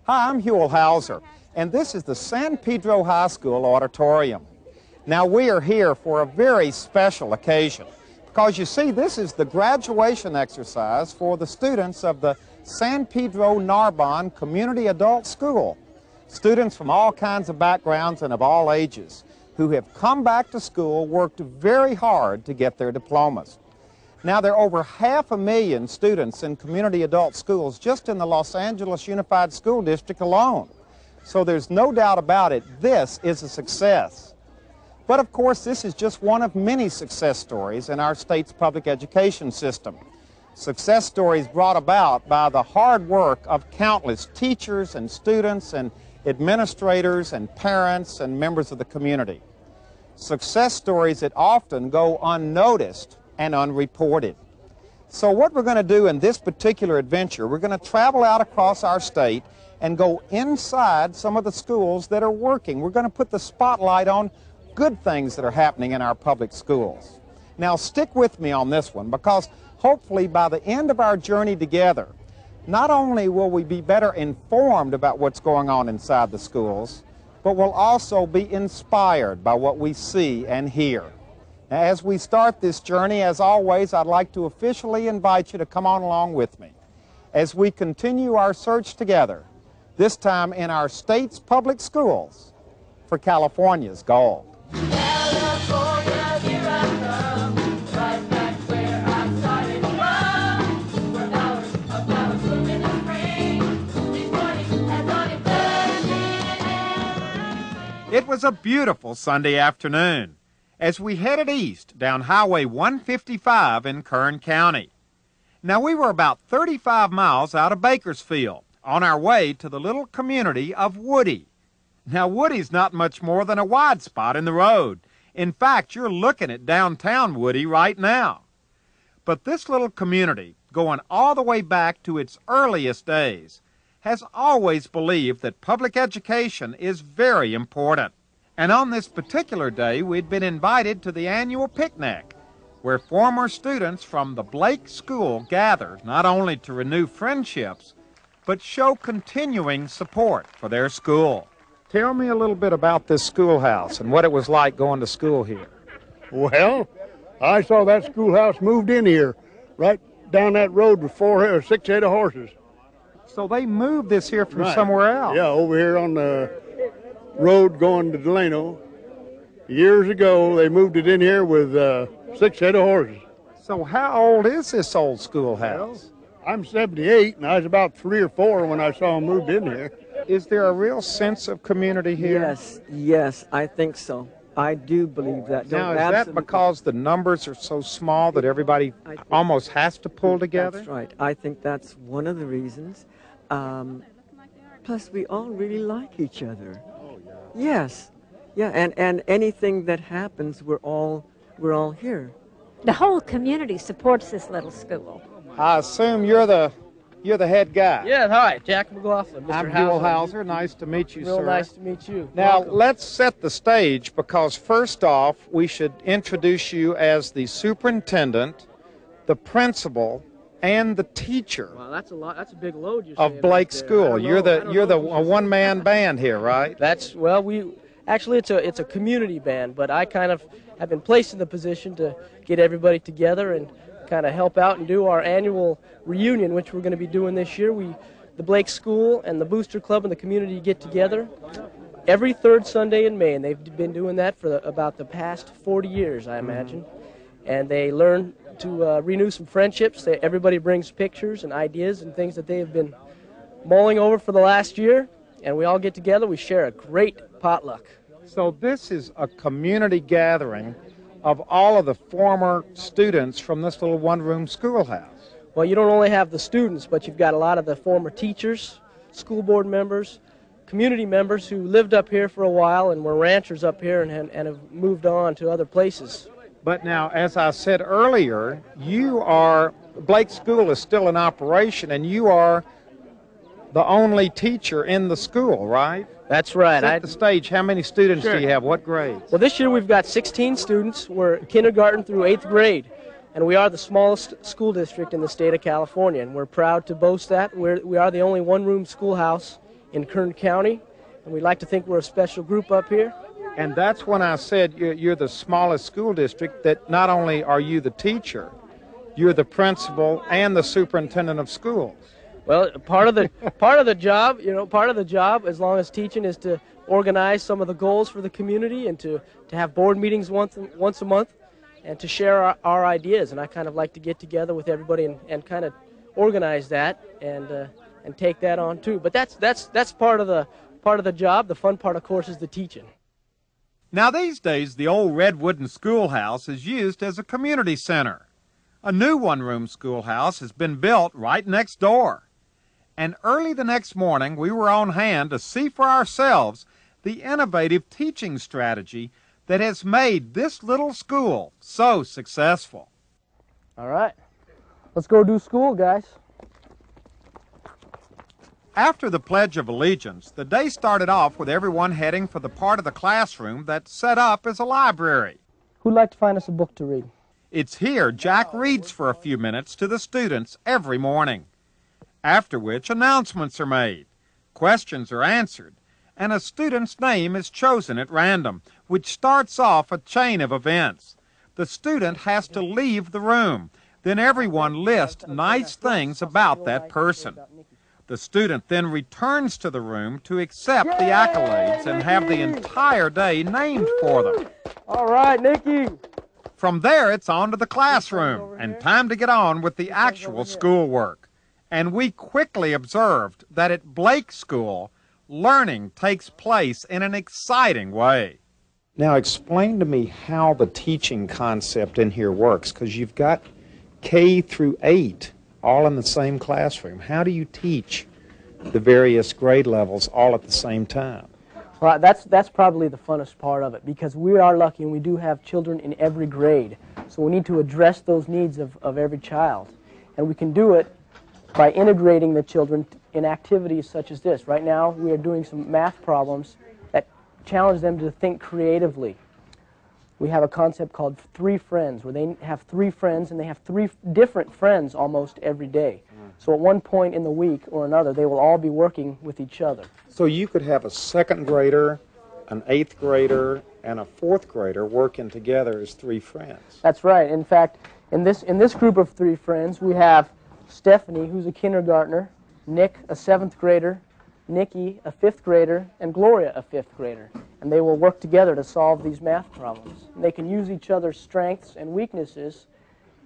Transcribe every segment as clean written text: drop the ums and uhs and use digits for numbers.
Hi, I'm Huell, and this is the San Pedro High School auditorium. Now, we are here for a very special occasion because, you see, this is the graduation exercise for the students of the San Pedro Narbonne Community Adult School. Students from all kinds of backgrounds and of all ages who have come back to school, worked very hard to get their diplomas. Now, there are over 500,000 students in community adult schools just in the Los Angeles Unified School District alone. So there's no doubt about it, this is a success. But of course, this is just one of many success stories in our state's public education system. Success stories brought about by the hard work of countless teachers and students and administrators and parents and members of the community. Success stories that often go unnoticed and unreported. So what we're going to do in this particular adventure, we're going to travel out across our state and go inside some of the schools that are working. We're going to put the spotlight on good things that are happening in our public schools. Now stick with me on this one, because hopefully by the end of our journey together, not only will we be better informed about what's going on inside the schools, but we'll also be inspired by what we see and hear. Now, as we start this journey, as always, I'd like to officially invite you to come on along with me as we continue our search together, this time in our state's public schools, for California's gold. California, here I come, right back where I started from. Where flowers bloom in the spring, these mornings and on It was a beautiful Sunday afternoon as we headed east down Highway 155 in Kern County. Now, we were about 35 miles out of Bakersfield on our way to the little community of Woody. Now, Woody's not much more than a wide spot in the road. In fact, you're looking at downtown Woody right now. But this little community, going all the way back to its earliest days, has always believed that public education is very important. And on this particular day, we'd been invited to the annual picnic, where former students from the Blake School gathered not only to renew friendships, but show continuing support for their school. Tell me a little bit about this schoolhouse and what it was like going to school here. Well, I saw that schoolhouse moved in here, right down that road with 4 or 6 head of horses. So they moved this here from somewhere else? Yeah, over here on the road going to Delano. Years ago, they moved it in here with 6 head of horses. So how old is this old schoolhouse? Well, I'm 78, and I was about 3 or 4 when I saw them moved in here. Is there a real sense of community here? Yes, I think so. I do believe that. Now, is that because the numbers are so small that everybody almost has to pull together? That's right. I think that's one of the reasons. Plus, we all really like each other. Oh, yeah. Yes. Yeah, and anything that happens, we're all here. The whole community supports this little school. I assume you're the head guy. Yeah, hi, Jack McLaughlin. Mr. I'm Huell. Nice to meet you, Real sir. nice to meet you. Now, Welcome. let's set the stage, because first off, we should introduce you as the superintendent, the principal, and the teacher. Wow, that's a lot. That's a big load. You're Of Blake School. You're the one-man band here, right? That's actually it's a community band, but I kind of have been placed in the position to get everybody together and kind of help out and do our annual reunion, which we're going to be doing this year. The Blake School and the Booster Club and the community get together every third Sunday in May, and they've been doing that for about the past 40 years, I imagine. And they learn to renew some friendships. Everybody brings pictures and ideas and things that they have been mulling over for the last year, and we all get together. We share a great potluck. So this is a community gathering of all of the former students from this little one-room schoolhouse. Well, you don't only have the students, but you've got a lot of the former teachers, school board members, community members who lived up here for a while and were ranchers up here and have moved on to other places. But now, as I said earlier, Blake School is still in operation, and you are the only teacher in the school, right? That's right. Set the stage. How many students Sure. do you have? What grades? Well, this year we've got 16 students. We're kindergarten through 8th grade, and we are the smallest school district in the state of California, and we're proud to boast that. We are the only one-room schoolhouse in Kern County, and we like to think we're a special group up here. And that's when I said you're the smallest school district, that not only are you the teacher, you're the principal and the superintendent of schools. Well, part of the job, part of the job, as long as teaching, is to organize some of the goals for the community and to have board meetings once a month and to share our ideas. And I kind of like to get together with everybody and kind of organize that and take that on too. But that's part of the job. The fun part, of course, is the teaching. Now these days, the old red wooden schoolhouse is used as a community center. A new one-room schoolhouse has been built right next door. And early the next morning, we were on hand to see for ourselves the innovative teaching strategy that has made this little school so successful. All right, let's go do school, guys. After the Pledge of Allegiance, the day started off with everyone heading for the part of the classroom that's set up as a library. Who'd like to find us a book to read? It's here Jack reads for a few minutes to the students every morning, after which announcements are made, questions are answered, and a student's name is chosen at random, which starts off a chain of events. The student has to leave the room, then everyone lists nice things about that person. The student then returns to the room to accept the accolades and have the entire day named for them. All right, Nikki. From there, it's on to the classroom and time to get on with the actual schoolwork. And we quickly observed that at Blake School, learning takes place in an exciting way. Now explain to me how the teaching concept in here works, because you've got K through 8 all in the same classroom. How do you teach the various grade levels all at the same time? Well, that's probably the funnest part of it, because we are lucky and we do have children in every grade. So we need to address those needs of every child. And we can do it by integrating the children in activities such as this. Right now we are doing some math problems that challenge them to think creatively. We have a concept called 3 friends, where they have 3 friends and they have 3 different friends almost every day. So at one point in the week or another, they will all be working with each other. So you could have a 2nd grader, an 8th grader, and a 4th grader working together as 3 friends. That's right. In fact, in this group of 3 friends, we have Stephanie, who's a kindergartner, Nick, a 7th grader, Nikki, a 5th grader, and Gloria, a 5th grader. And they will work together to solve these math problems. And they can use each other's strengths and weaknesses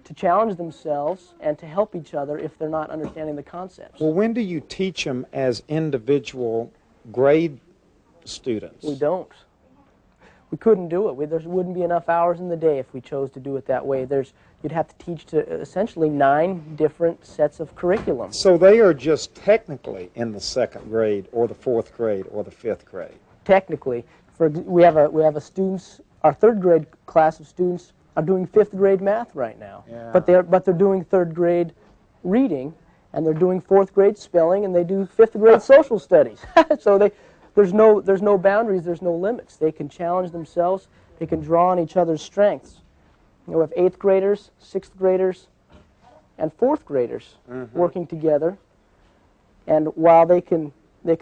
to challenge themselves and to help each other if they're not understanding the concepts. Well, when do you teach them as individual grade students? We don't. We couldn't do it. There wouldn't be enough hours in the day if we chose to do it that way. You'd have to teach to essentially 9 different sets of curriculum. So they are just technically in the 2nd grade or the 4th grade or the 5th grade? Technically. We have a students, our 3rd grade class of students are doing 5th grade math right now. Yeah. But they're doing 3rd grade reading, and they're doing 4th grade spelling, and they do 5th grade social studies. So there's no boundaries, there's no limits. They can challenge themselves, they can draw on each other's strengths. We have 8th graders, 6th graders, and 4th graders working together, and while they can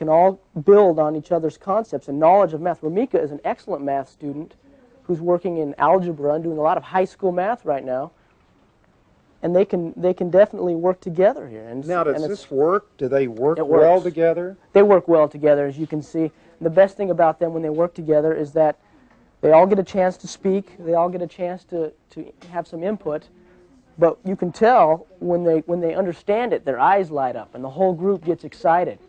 all build on each other's concepts and knowledge of math. Ramika is an excellent math student who's working in algebra and doing a lot of high school math right now, and they can definitely work together here. And now, does this work? Do they work It well works. together? They work well together, as you can see. And the best thing about them when they work together is that they all get a chance to speak, they all get a chance to have some input, but you can tell when they understand it, their eyes light up and the whole group gets excited.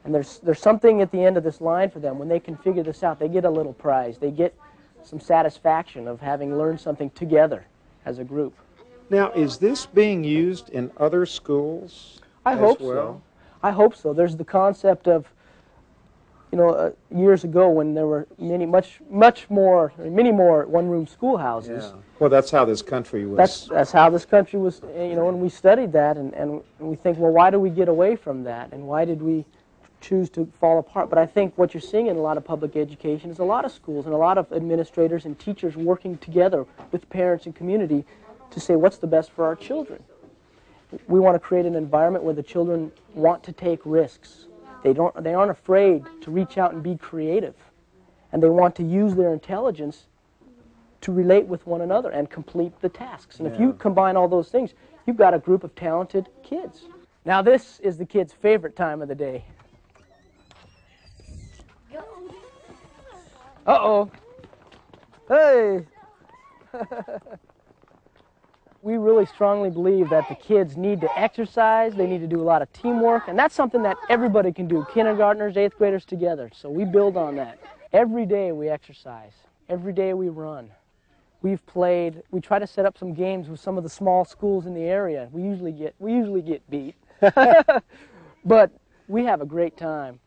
And there's something at the end of this line for them. When they can figure this out, they get a little prize. They get some satisfaction of having learned something together as a group. Now, is this being used in other schools I as hope well? so. I hope so. There's the concept of, years ago when there were many more one-room schoolhouses. Yeah. Well, that's how this country was. That's how this country was, and we studied that, and we think, well, why do we get away from that, and why did we choose to fall apart? But I think what you're seeing in a lot of public education is a lot of schools and a lot of administrators and teachers working together with parents and community to say what's the best for our children. We want to create an environment where the children want to take risks. They aren't afraid to reach out and be creative, and they want to use their intelligence to relate with one another and complete the tasks. And if you combine all those things, you've got a group of talented kids. Now this is the kids' favorite time of the day. Uh-oh. Hey! We really strongly believe that the kids need to exercise, they need to do a lot of teamwork, and that's something that everybody can do, kindergartners, 8th graders together. So we build on that. Every day we exercise. Every day we run. We try to set up some games with some of the small schools in the area. We usually get beat. But we have a great time.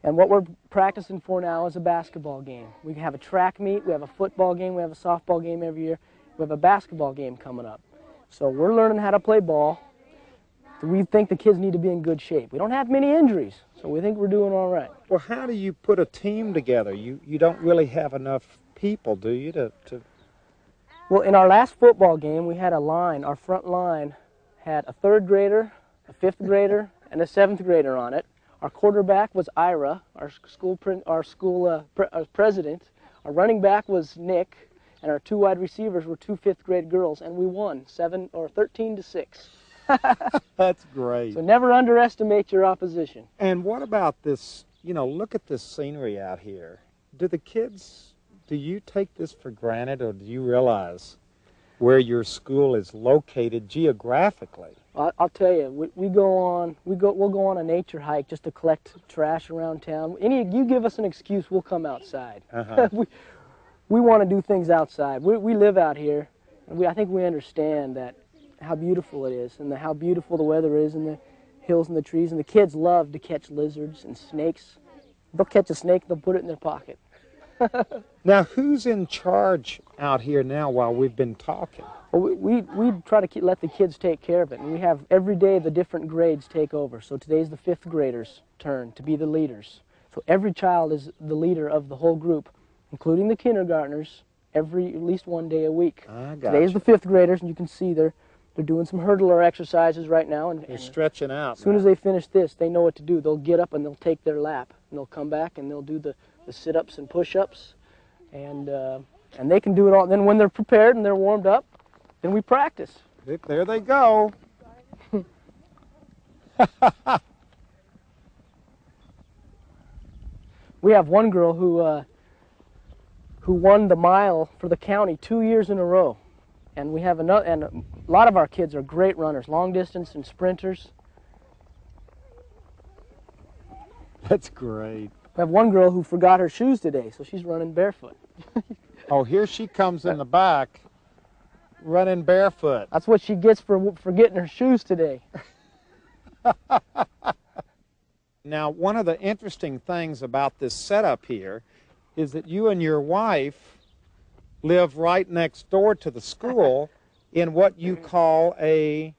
And what we're practicing for now is a basketball game. We have a track meet, we have a football game, we have a softball game every year. We have a basketball game coming up. So we're learning how to play ball. We think the kids need to be in good shape. We don't have many injuries, so we think we're doing all right. Well, how do you put a team together? You don't really have enough people, do you, to... Well, in our last football game, we had a line. Our front line had a 3rd grader, a 5th grader, and a 7th grader on it. Our quarterback was Ira, our school president. Our running back was Nick, and our 2 wide receivers were 2 5th grade girls, and we won 13-6. That's great. So never underestimate your opposition. And what about this, look at this scenery out here. Do you take this for granted, or do you realize where your school is located geographically? I'll tell you, we'll go on a nature hike just to collect trash around town. You give us an excuse, we'll come outside. We want to do things outside. We live out here, and I think we understand that how beautiful it is, and how beautiful the weather is, and the hills and the trees. And the kids love to catch lizards and snakes. They'll catch a snake, they'll put it in their pocket. Now, who's in charge out here now while we've been talking? Well, we try to let the kids take care of it, and we have every day the different grades take over. So today's the 5th graders' turn to be the leaders. So every child is the leader of the whole group, including the kindergartners, at least one day a week. Today's the 5th graders, and you can see they're doing some hurdler exercises right now. And they're stretching out. As soon as they finish this, they know what to do. They'll get up and they'll take their lap, and they'll come back and they'll do the sit-ups and push-ups, and they can do it all. Then when they're prepared and they're warmed up, then we practice. There they go. We have one girl who won the mile for the county 2 years in a row, and we have another. And a lot of our kids are great runners, long distance and sprinters. That's great. We have one girl who forgot her shoes today, so she's running barefoot. Oh, here she comes in the back, running barefoot. That's what she gets for forgetting her shoes today. Now, one of the interesting things about this setup here is that you and your wife live right next door to the school in what you call a...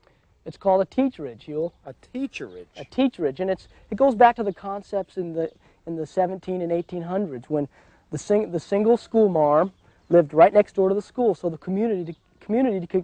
It's called a teacherage, Huell. A teacherage. A teacherage, and it goes back to the concepts in the 17 and 1800s when the single school marm lived right next door to the school, so the community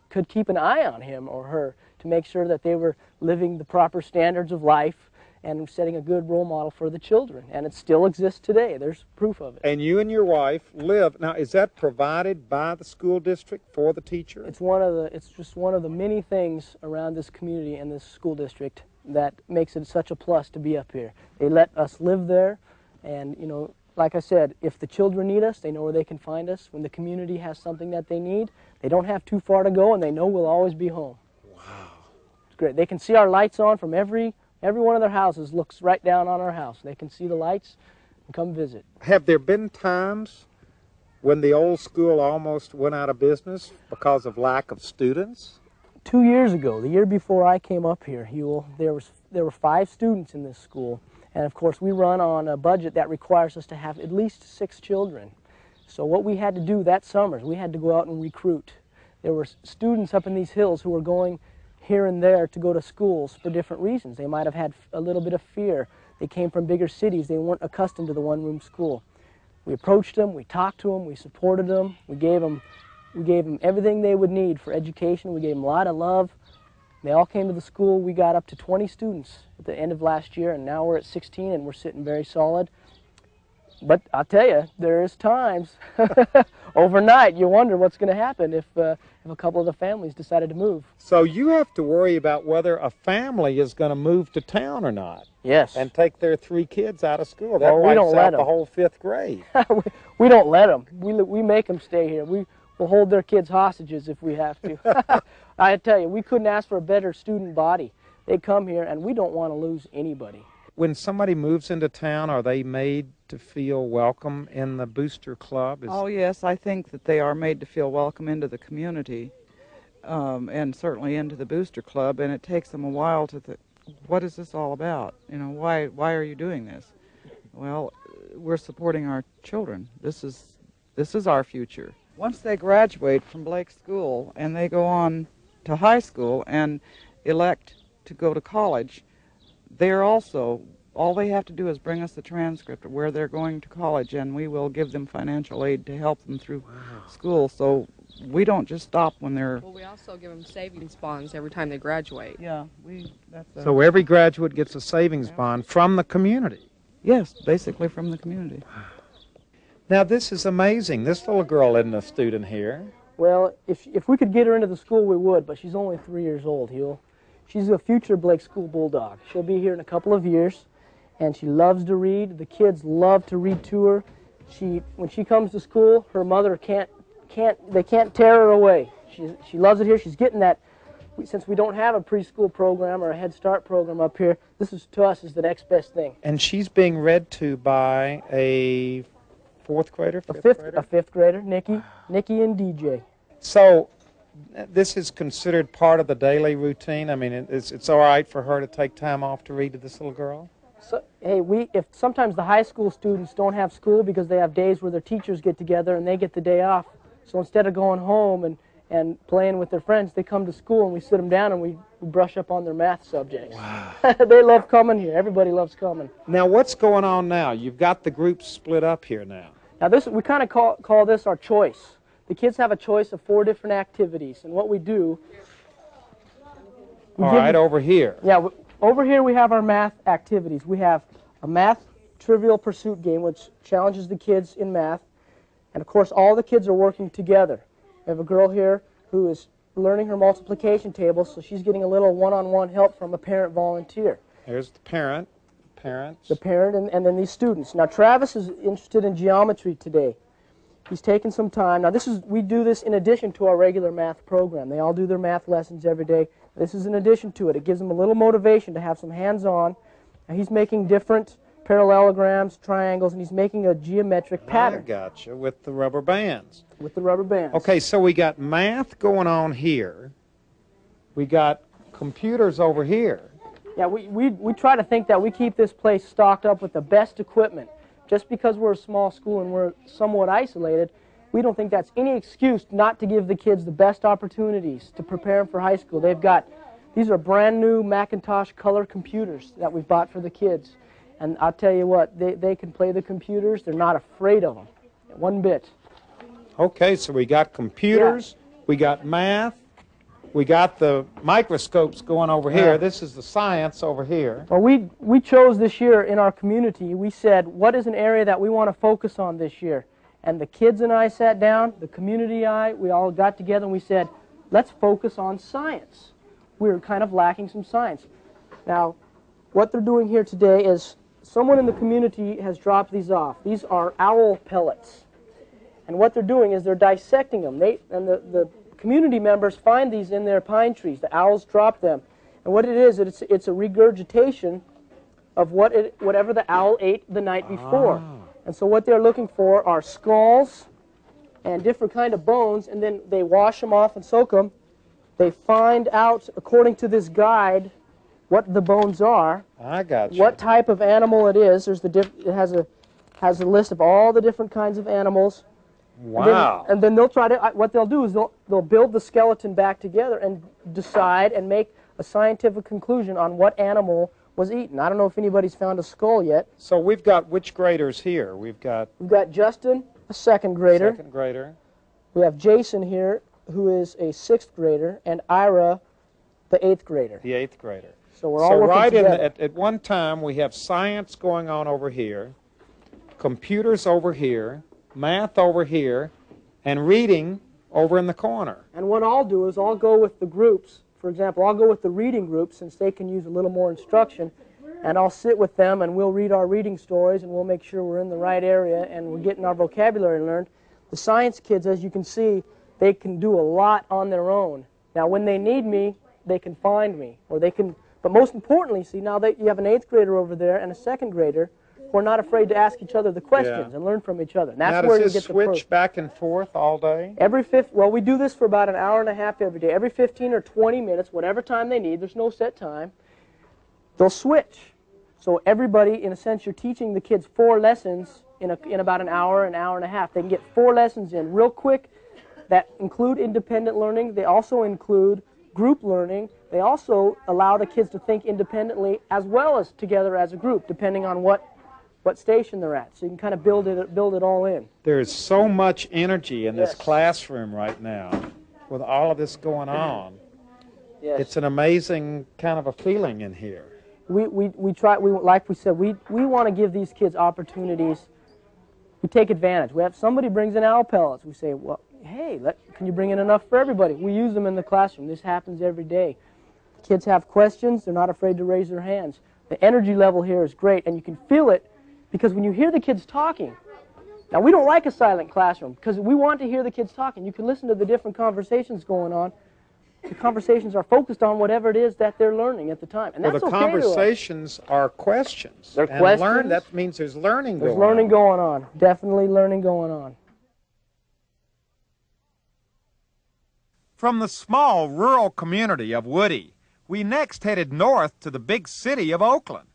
could keep an eye on him or her to make sure that they were living the proper standards of life and setting a good role model for the children. And it still exists today. There's proof of it. And you and your wife live, now is that provided by the school district for the teacher? It's just one of the many things around this community and this school district that makes it such a plus to be up here. They let us live there, and like I said, if the children need us, they know where they can find us. When the community has something that they need, they don't have too far to go, and they know we'll always be home. Wow. It's great. They can see our lights on from every one of their houses looks right down on our house. They can see the lights and come visit. Have there been times when the old school almost went out of business because of lack of students? 2 years ago, the year before I came up here, Huell, there were 5 students in this school. And of course, we run on a budget that requires us to have at least 6 children. So what we had to do that summer is we had to go out and recruit. There were students up in these hills who were going here and there to go to schools for different reasons. They might have had a little bit of fear. They came from bigger cities. They weren't accustomed to the one-room school. We approached them, we talked to them, we supported them, we gave them everything they would need for education. We gave them a lot of love. They all came to the school. We got up to 20 students at the end of last year, and now we're at 16, and we're sitting very solid. But I'll tell you, there's times overnight you wonder what's going to happen if a couple of the families decided to move. So you have to worry about whether a family is going to move to town or not. Yes. And take their 3 kids out of school. That Well, we wipes don't let out the 'em. whole 5th grade. We don't let them. We make them stay here. We'll hold their kids hostages if we have to. I tell you, we couldn't ask for a better student body. They come here, and we don't want to lose anybody. When somebody moves into town, are they made to feel welcome in the Booster Club? Oh, yes, I think that they are made to feel welcome into the community, and certainly into the Booster Club, and it takes them a while to think, what is this all about? You know, why are you doing this? Well, we're supporting our children. This is our future. Once they graduate from Blake School and they go on to high school and elect to go to college, they're also, all they have to do is bring us the transcript of where they're going to college, and we will give them financial aid to help them through school. So we don't just stop when they're... Well, we also give them savings bonds every time they graduate. Yeah, So every graduate gets a savings bond from the community. Yes, basically from the community. Now this is amazing. This little girl isn't a student here. Well, if we could get her into the school, we would, but she's only 3 years old, Huell. She's a future Blake School Bulldog. She'll be here in a couple of years, and she loves to read. The kids love to read to her. When she comes to school, her mother can't tear her away. She loves it here. She's getting that. Since we don't have a preschool program or a Head Start program up here, this is to us is the next best thing. And she's being read to by a 4th grader, A fifth grader, Nikki and DJ. So this is considered part of the daily routine? I mean, it's all right for her to take time off to read to this little girl? So, hey, if sometimes the high school students don't have school because they have days where their teachers get together and they get the day off. So instead of going home and playing with their friends, they come to school and we sit them down and we brush up on their math subjects. Wow. They love coming here. Everybody loves coming. Now, what's going on now? You've got the groups split up here now. Now, we kind of call this our choice. The kids have a choice of 4 different activities, and what we do... All right, over here. Yeah, over here we have our math activities. We have a math trivial pursuit game, which challenges the kids in math, and of course all the kids are working together. We have a girl here who is learning her multiplication table, so she's getting a little one-on-one help from a parent volunteer. There's the parents. The parent and then these students. Now Travis is interested in geometry today. He's taken some time. Now we do this in addition to our regular math program. They all do their math lessons every day. This is in addition to it. It gives them a little motivation to have some hands-on. Now he's making different parallelograms, triangles, and he's making a geometric pattern. I gotcha, with the rubber bands. With the rubber bands. Okay, so we got math going on here. We got computers over here. Yeah, we try to think that we keep this place stocked up with the best equipment. Just because we're a small school and we're somewhat isolated, we don't think that's any excuse not to give the kids the best opportunities to prepare them for high school. These are brand new Macintosh color computers that we've bought for the kids. And I'll tell you what, they can play the computers. They're not afraid of them, one bit. Okay, so we got computers, we got math, we got the microscopes going over here. This is the science over here. Well, we chose this year in our community, we said, what is an area that we want to focus on this year? And the kids and I sat down, the community we all got together and we said, let's focus on science. We were kind of lacking some science. Now, what they're doing here today is someone in the community has dropped these off. These are owl pellets. And what they're doing is they're dissecting them. The community members find these in their pine trees. The owls drop them. And what it is, it's a regurgitation of whatever the owl ate the night before. And so what they're looking for are skulls and different kind of bones, and then they wash them off and soak them. They find out, according to this guide, what the bones are. I got you. What type of animal it is. It has a list of all the different kinds of animals. Wow. And then they'll try to, what they'll do is they'll build the skeleton back together and decide and make a scientific conclusion on what animal was eaten. I don't know if anybody's found a skull yet. So we've got which graders here? We've got Justin, a 2nd grader. 2nd grader. We have Jason here, who is a 6th grader, and Ira, The 8th grader. The 8th grader. So we're all working together. at one time, we have science going on over here, computers over here, math over here, and reading over in the corner. And what I'll do is I'll go with the groups. For example, I'll go with the reading group since they can use a little more instruction, and I'll sit with them and we'll read our reading stories and we'll make sure we're in the right area and we're getting our vocabulary learned. The science kids, as you can see, they can do a lot on their own. Now, when they need me, they can find me, or they can. But most importantly, see, now that you have an 8th grader over there and a 2nd grader who are not afraid to ask each other the questions and learn from each other. And that's where you get the switch back and forth all day? Well, we do this for about an hour and a half every day. Every 15 or 20 minutes, whatever time they need, there's no set time, they'll switch. So everybody, in a sense, you're teaching the kids 4 lessons in about an hour and a half. They can get 4 lessons in real quick that include independent learning. They also include group learning. They also allow the kids to think independently as well as together as a group, depending on what station they're at. So you can kind of build it all in. There's so much energy in this classroom right now with all of this going on. Yes. It's an amazing kind of a feeling in here. We try, like we said, we want to give these kids opportunities. We take advantage. We have somebody brings in owl pellets. We say, well, hey, can you bring in enough for everybody? We use them in the classroom. This happens every day. Kids have questions. They're not afraid to raise their hands. The energy level here is great, and you can feel it because when you hear the kids talking, now we don't like a silent classroom because we want to hear the kids talking. You can listen to the different conversations going on. The conversations are focused on whatever it is that they're learning at the time. And that's the conversations are questions. They're questions. That means there's learning going on. There's learning going on. Definitely learning going on. From the small rural community of Woody, we next headed north to the big city of Oakland.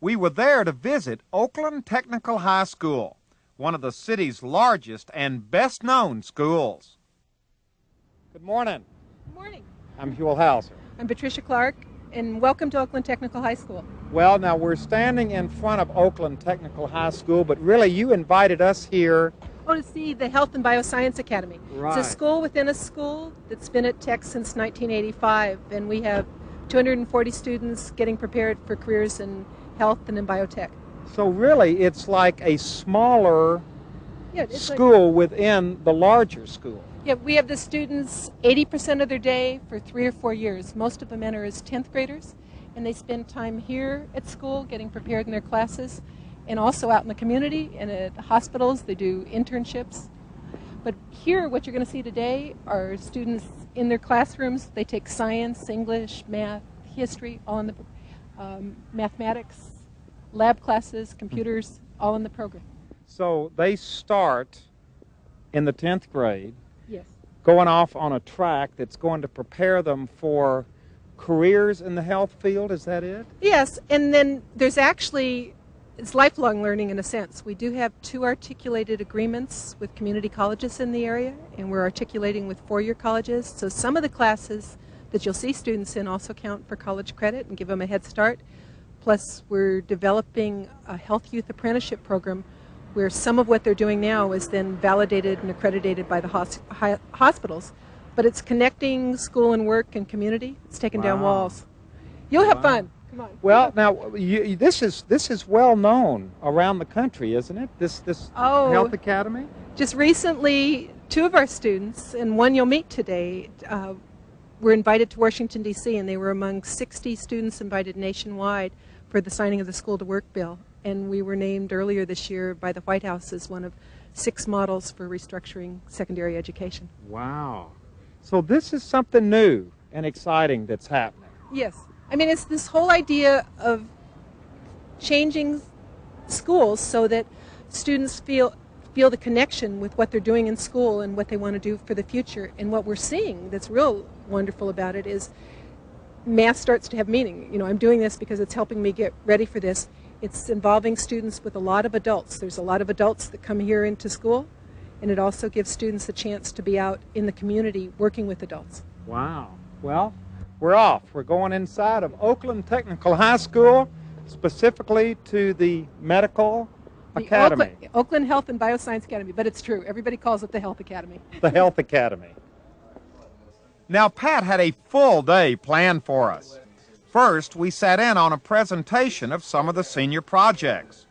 We were there to visit Oakland Technical High School, one of the city's largest and best-known schools. Good morning. Good morning. I'm Huell. I'm Patricia Clark, and welcome to Oakland Technical High School. Well, now we're standing in front of Oakland Technical High School, but really you invited us here to see the Health and Bioscience Academy. Right. It's a school within a school that's been at Tech since 1985, and we have 240 students getting prepared for careers in health and in biotech. So really it's like a smaller school within the larger school. Yeah, we have the students 80% of their day for 3 or 4 years. Most of them enter as 10th graders, and they spend time here at school getting prepared in their classes, and also out in the community and at hospitals. They do internships. But here, what you're going to see today are students in their classrooms. They take science, English, math, history, all in the mathematics, lab classes, computers, all in the program. So they start in the 10th grade. Yes. Going off on a track that's going to prepare them for careers in the health field, is that it? Yes, and then there's actually, it's lifelong learning in a sense. We do have 2 articulated agreements with community colleges in the area, and we're articulating with 4-year colleges. So some of the classes that you'll see students in also count for college credit and give them a head start. Plus, we're developing a health youth apprenticeship program where some of what they're doing now is then validated and accredited by the hospitals. But it's connecting school and work and community. It's taking down walls. You'll have fun. Come on. Well, now this is well known around the country, isn't it? This health academy. Just recently, 2 of our students, and one you'll meet today, were invited to Washington, D.C., and they were among 60 students invited nationwide for the signing of the School to Work bill. And we were named earlier this year by the White House as one of 6 models for restructuring secondary education. Wow. So this is something new and exciting that's happening. Yes. I mean, it's this whole idea of changing schools so that students feel the connection with what they're doing in school and what they want to do for the future. And what we're seeing that's real wonderful about it is math starts to have meaning. You know, I'm doing this because it's helping me get ready for this. It's involving students with a lot of adults. There's a lot of adults that come here into school, and it also gives students a chance to be out in the community working with adults. Wow. Well, we're off. We're going inside of Oakland Technical High School, specifically to the Medical Academy. Oakland Health and Bioscience Academy, but it's true. Everybody calls it the Health Academy. The Health Academy. Now, Pat had a full day planned for us. First, we sat in on a presentation of some of the senior projects.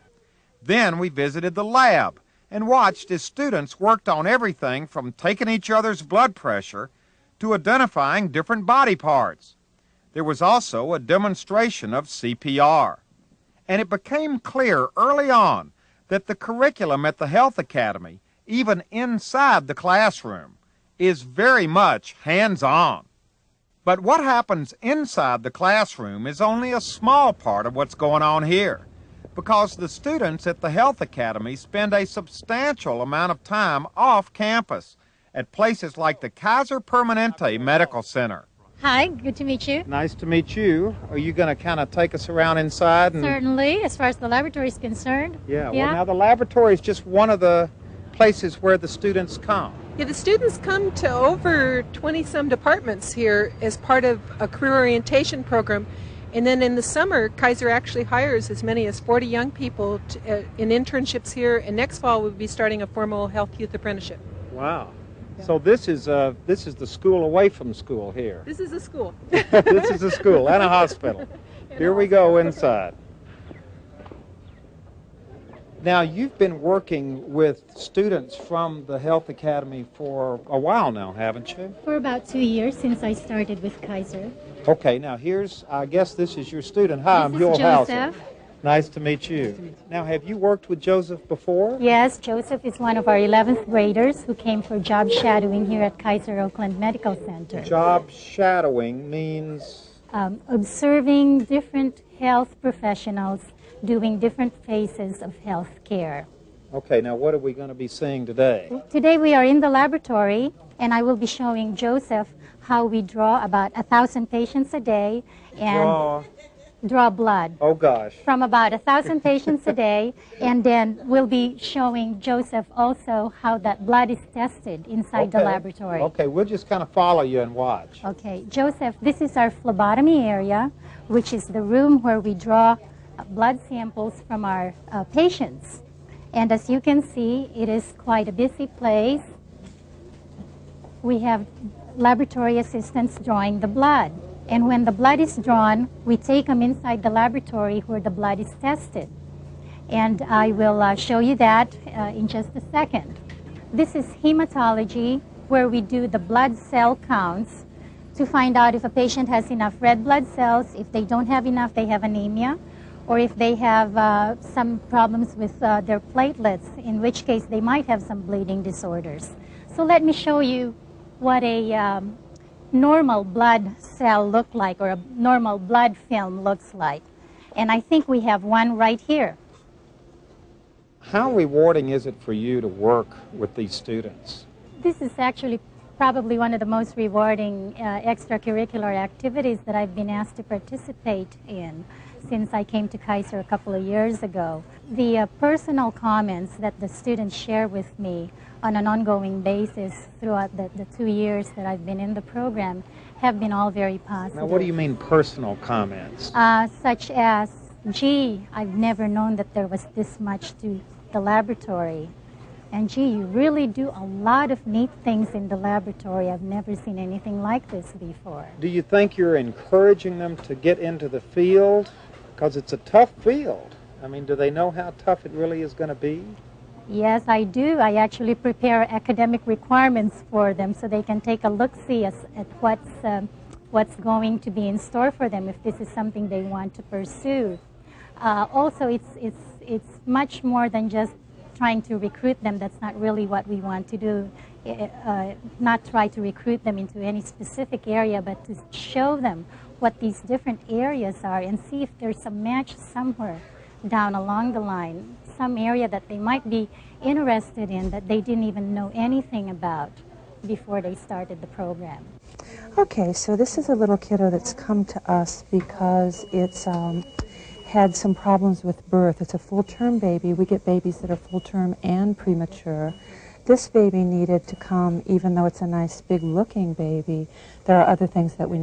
Then we visited the lab and watched as students worked on everything from taking each other's blood pressure to identifying different body parts. There was also a demonstration of CPR. And it became clear early on that the curriculum at the Health Academy, even inside the classroom, is very much hands-on. But what happens inside the classroom is only a small part of what's going on here, because the students at the Health Academy spend a substantial amount of time off campus at places like the Kaiser Permanente Medical Center. Hi, good to meet you. Nice to meet you. Are you going to kind of take us around inside? Certainly, as far as the laboratory is concerned. Yeah, well, now the laboratory is just one of the places where the students come. Yeah, the students come to over 20-some departments here as part of a career orientation program. And then in the summer, Kaiser actually hires as many as 40 young people in internships here. And next fall, we'll be starting a formal health youth apprenticeship. Wow. Yeah. So this is the school away from school here. This is a school. This is a school and a hospital. Here we go inside. Now, you've been working with students from the Health Academy for a while now, haven't you? For about 2 years since I started with Kaiser. Okay, now I guess this is your student. Hi, I'm This is Huell. Joseph. Nice to meet you. Now, have you worked with Joseph before? Yes, Joseph is one of our 11th graders who came for job shadowing here at Kaiser Oakland Medical Center. Job shadowing means? Observing different health professionals doing different phases of health care. Okay, now what are we going to be seeing today? Today we are in the laboratory, and I will be showing Joseph how we draw about 1,000 patients a day and draw blood. Oh gosh. From about 1,000 patients a day, and then we'll be showing Joseph also how that blood is tested inside the laboratory. Okay, we'll just kind of follow you and watch. Okay, Joseph, this is our phlebotomy area, which is the room where we draw blood samples from our patients. And as you can see, it is quite a busy place. We have laboratory assistants drawing the blood. And when the blood is drawn, we take them inside the laboratory where the blood is tested. And I will show you that in just a second. This is hematology, where we do the blood cell counts to find out if a patient has enough red blood cells. If they don't have enough, they have anemia. Or if they have some problems with their platelets, in which case they might have some bleeding disorders. So let me show you what a normal blood cell looks like, or a normal blood film looks like. And I think we have one right here. How rewarding is it for you to work with these students? This is actually probably one of the most rewarding extracurricular activities that I've been asked to participate in since I came to Kaiser a couple of years ago. The personal comments that the students share with me on an ongoing basis throughout the 2 years that I've been in the program have been all very positive. Now, what do you mean personal comments? Such as, gee, I've never known that there was this much to the laboratory. And gee, you really do a lot of neat things in the laboratory. I've never seen anything like this before. Do you think you're encouraging them to get into the field? Because it's a tough field. I mean, do they know how tough it really is going to be? Yes, I do. I actually prepare academic requirements for them so they can take a look-see at what's going to be in store for them if this is something they want to pursue. Also, it's much more than just trying to recruit them. That's not really what we want to do. Not try to recruit them into any specific area, but to show them what these different areas are and see if there's a match somewhere down along the line, some area that they might be interested in that they didn't even know anything about before they started the program. Okay, so this is a little kiddo that's come to us because it's had some problems with birth. It's a full-term baby. We get babies that are full-term and premature. This baby needed to come, even though it's a nice big-looking baby. There are other things that we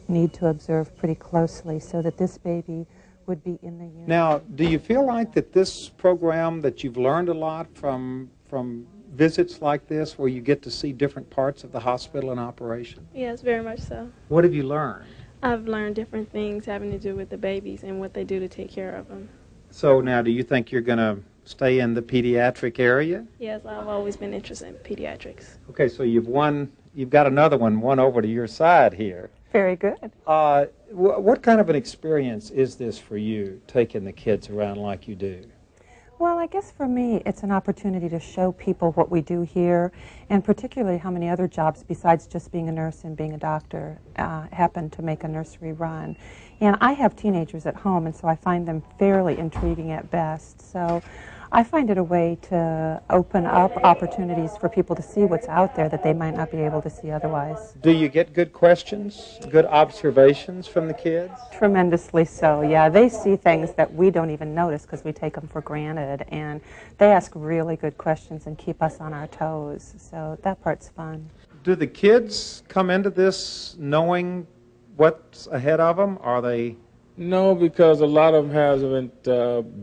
need to observe pretty closely so that this baby would be in the unit. Now, do you feel like that this program, that you've learned a lot from from visits like this where you get to see different parts of the hospital in operation? Yes, very much so. What have you learned? I've learned different things having to do with the babies and what they do to take care of them. So now, do you think you're going to stay in the pediatric area? Yes, I've always been interested in pediatrics. Okay, so you've got another one over to your side here. Very good. What kind of an experience is this for you, taking the kids around like you do? Well, I guess for me, it's an opportunity to show people what we do here, and particularly how many other jobs besides just being a nurse and being a doctor happen to make a nursery run. And I have teenagers at home, and so I find them fairly intriguing at best. So I find it a way to open up opportunities for people to see what's out there that they might not be able to see otherwise. Do you get good questions, good observations from the kids? Tremendously so, yeah. They see things that we don't even notice because we take them for granted, and they ask really good questions and keep us on our toes, so that part's fun. Do the kids come into this knowing what's ahead of them? Are they... No, because a lot of them haven't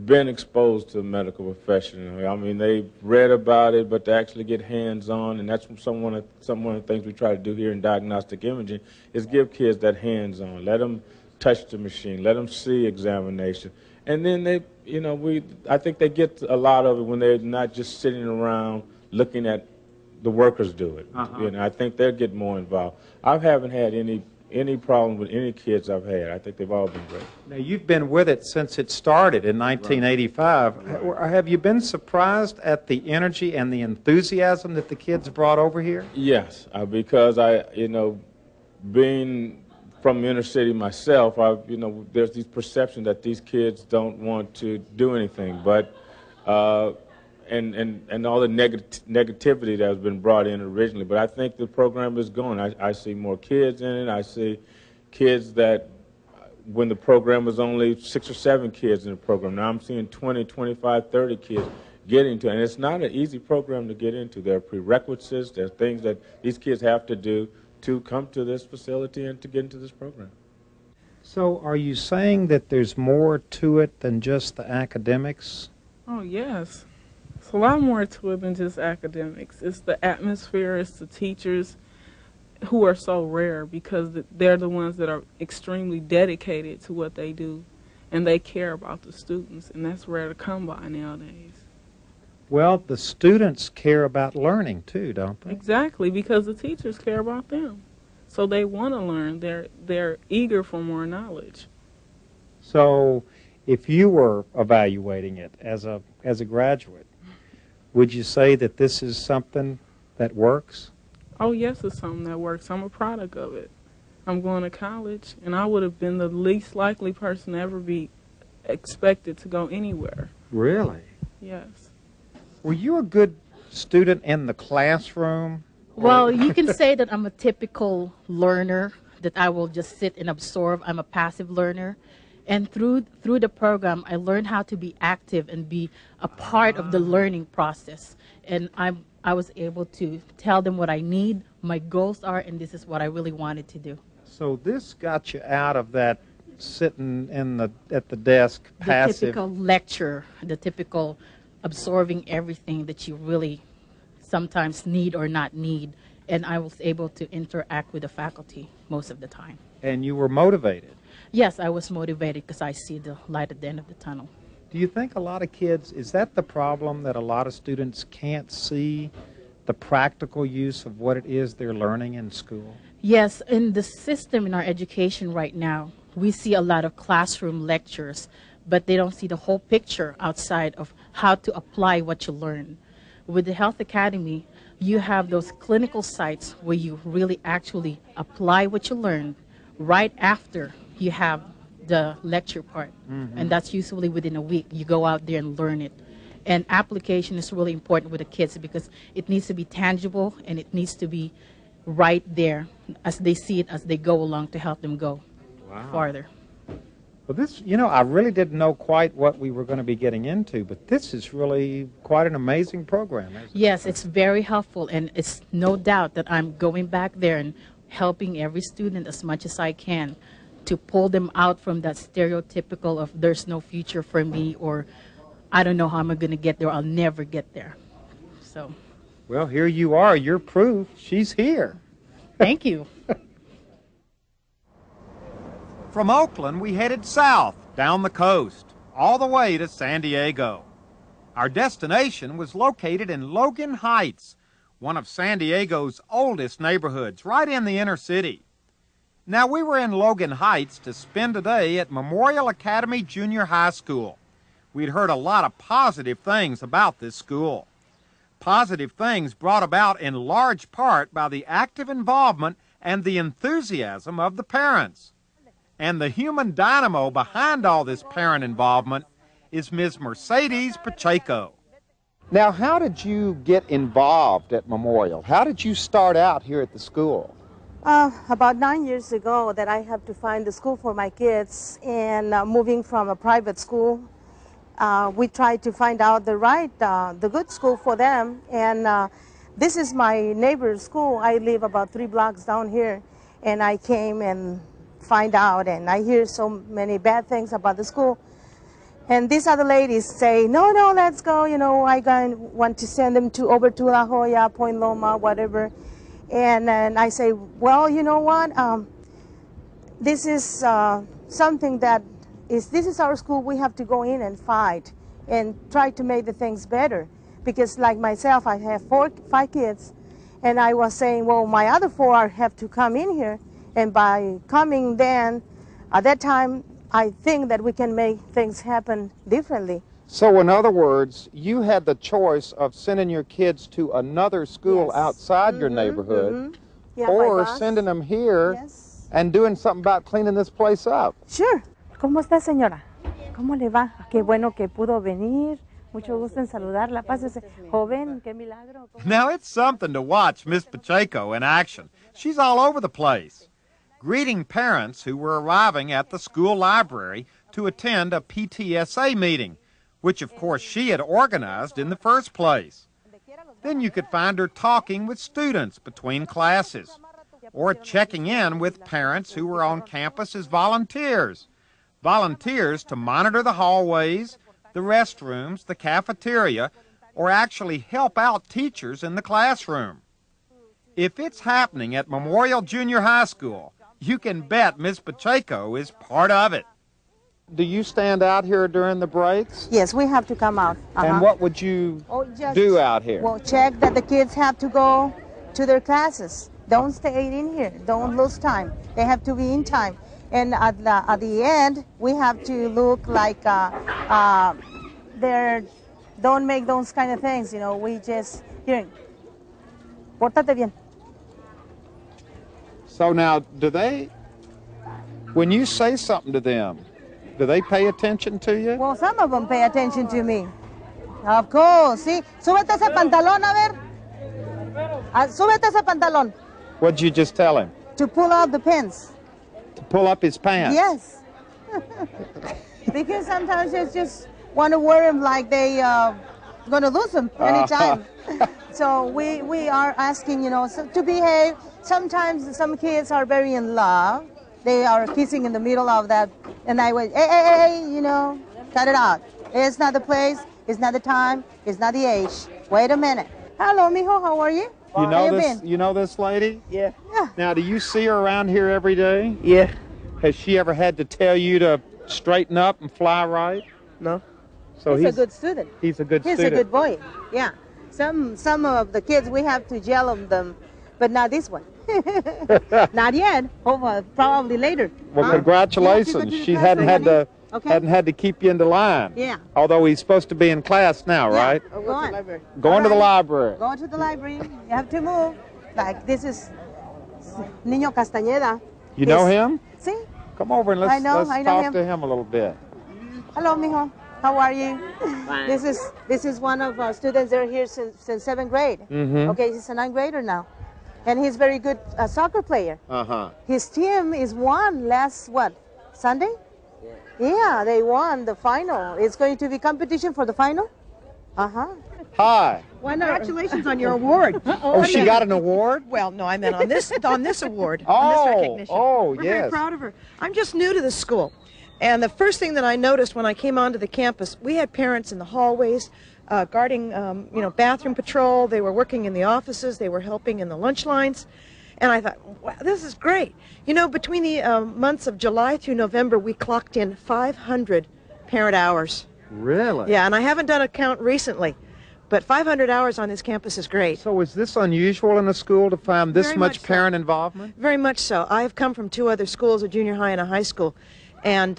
been exposed to the medical profession. I mean, they've read about it, but to actually get hands-on, and that's one of the things we try to do here in diagnostic imaging, is give kids that hands-on. Let them touch the machine. Let them see examination. And then I think they get a lot of it when they're not just sitting around looking at the workers do it. I think they'll get more involved. I haven't had any problem with any kids I've had. I think they've all been great. Now, you've been with it since it started in 1985. Right. Have you been surprised at the energy and the enthusiasm that the kids brought over here? Yes, because being from the inner city myself, there's these perceptions that these kids don't want to do anything, but and all the negativity that has been brought in originally. But I think the program is going. I see more kids in it. I see kids that when the program was only 6 or 7 kids in the program. Now I'm seeing 20, 25, 30 kids get into it. And it's not an easy program to get into. There are prerequisites. There are things that these kids have to do to come to this facility and to get into this program. So are you saying that there's more to it than just the academics? Oh, yes. It's a lot more to it than just academics. It's the atmosphere, it's the teachers who are so rare because they're the ones that are extremely dedicated to what they do, and they care about the students, and that's rare to come by nowadays. Well, the students care about learning too, don't they? Exactly, because the teachers care about them. So they want to learn. They're eager for more knowledge. So if you were evaluating it as a graduate, would you say that this is something that works? Oh, yes, it's something that works. I'm a product of it. I'm going to college, and I would have been the least likely person to ever be expected to go anywhere. Really? Yes. Were you a good student in the classroom? Well, you can say that I'm a typical learner, that I will just sit and absorb. I'm a passive learner. And through the program, I learned how to be active and be a part of the learning process. And I was able to tell them what I need, my goals are, and this is what I really wanted to do. So this got you out of that sitting at the desk, passive. The typical lecture, the typical absorbing everything that you really sometimes need or not need. And I was able to interact with the faculty most of the time. And you were motivated? Yes, I was motivated because I see the light at the end of the tunnel. Do you think a lot of kids, is that the problem, that a lot of students can't see the practical use of what it is they're learning in school? Yes, in the system in our education right now, we see a lot of classroom lectures, but they don't see the whole picture outside of how to apply what you learn. With the Health Academy, you have those clinical sites where you really actually apply what you learn right after you have the lecture part. And that's usually within a week. You go out there and learn it. And application is really important with the kids because it needs to be tangible and it needs to be right there as they see it as they go along to help them go farther. Well, this, I really didn't know quite what we were going to be getting into, but this is really quite an amazing program, isn't it? Yes, it's very helpful, and it's no doubt that I'm going back there and helping every student as much as I can to pull them out from that stereotypical of there's no future for me, or I don't know how I'm going to get there, I'll never get there. So. Well, here you are. You're proof. She's here. Thank you. From Oakland, we headed south, down the coast, all the way to San Diego. Our destination was located in Logan Heights, one of San Diego's oldest neighborhoods, right in the inner city. Now, we were in Logan Heights to spend a day at Memorial Academy Junior High School. We'd heard a lot of positive things about this school. Positive things brought about in large part by the active involvement and the enthusiasm of the parents. And the human dynamo behind all this parent involvement is Ms. Mercedes Pacheco. Now, how did you get involved at Memorial? How did you start out here at the school? About 9 years ago that I have to find a school for my kids, and moving from a private school, we tried to find out the good school for them, and this is my neighbor's school. I live about 3 blocks down here, and I came and find out, and I hear so many bad things about the school. And these other ladies say, no, let's go, you know, I want to send them over to La Jolla, Point Loma, whatever. And I say, well, you know what, this is something that this is our school. We have to go in and fight and try to make the things better. Because like myself, I have 5 kids, and I was saying, well, my other 4 have to come in here, and by coming then, at that time, I think that we can make things happen differently. So in other words, you had the choice of sending your kids to another school outside your neighborhood, Yeah, or sending them here and doing something about cleaning this place up. Sure. ¿Cómo está, señora? ¿Cómo le va? Qué bueno que pudo venir. Mucho gusto en saludarla. Pásese. Joven, qué milagro. Now, it's something to watch Miss Pacheco in action. She's all over the place, greeting parents who were arriving at the school library to attend a PTSA meeting, which of course she had organized in the first place. Then you could find her talking with students between classes, or checking in with parents who were on campus as volunteers to monitor the hallways, the restrooms, the cafeteria, or actually help out teachers in the classroom. If it's happening at Memorial Junior High School, you can bet Miss Pacheco is part of it. Do you stand out here during the breaks? Yes, we have to come out. And what would you do out here? Well, check that the kids have to go to their classes. Don't stay in here. Don't lose time. They have to be in time. And at the end, we have to look like don't make those kind of things, you know. We just, here, pórtate bien. So now, when you say something to them, do they pay attention to you? Well, some of them pay attention to me. Of course, sí. Súbete ese pantalón, a ver. Súbete ese pantalón. What did you just tell him? To pull out the pants. To pull up his pants? Yes. Because sometimes they just want to wear them like they going to lose them anytime. So we are asking, you know, to behave. Sometimes some kids are very in love. They are kissing in the middle of that. And I went, hey, you know, cut it out. It's not the place. It's not the time. It's not the age. Wait a minute. Hello, mijo. How are you? You know this lady? Yeah. Now, do you see her around here every day? Yeah. Has she ever had to tell you to straighten up and fly right? No. So he's a good student. He's a good student. He's a good boy. Yeah. Some of the kids, we have to yell at them, but not this one. Not yet. Probably later. Well, congratulations. She hadn't had to keep you in the line. Yeah. Although he's supposed to be in class now, right? Going to the library. Going to the library. You have to move. Like this is Niño Castañeda. You know him? See? Come over and let's talk to him a little bit. Hello, mijo. How are you? Fine. This is one of our students. They're here since 7th grade. Mm-hmm. Okay, he's a 9th grader now. And he's very good soccer player. Uh-huh. His team is won last, Sunday? Yeah, they won the final. It's going to be competition for the final? Uh-huh. Hi. Congratulations on your award. Oh, she got an award? Well, no, I meant on this award, oh, on this recognition. Oh, We're yes. very proud of her. I'm just new to the school. And the first thing that I noticed when I came onto the campus, we had parents in the hallways guarding, bathroom patrol. They were working in the offices. They were helping in the lunch lines. And I thought, wow, this is great. Between the months of July through November, we clocked in 500 parent hours. Really? Yeah, and I haven't done a count recently, but 500 hours on this campus is great. So is this unusual in a school to find this Very much much so. parent involvement? Very much so. I have come from 2 other schools, a junior high and a high school, and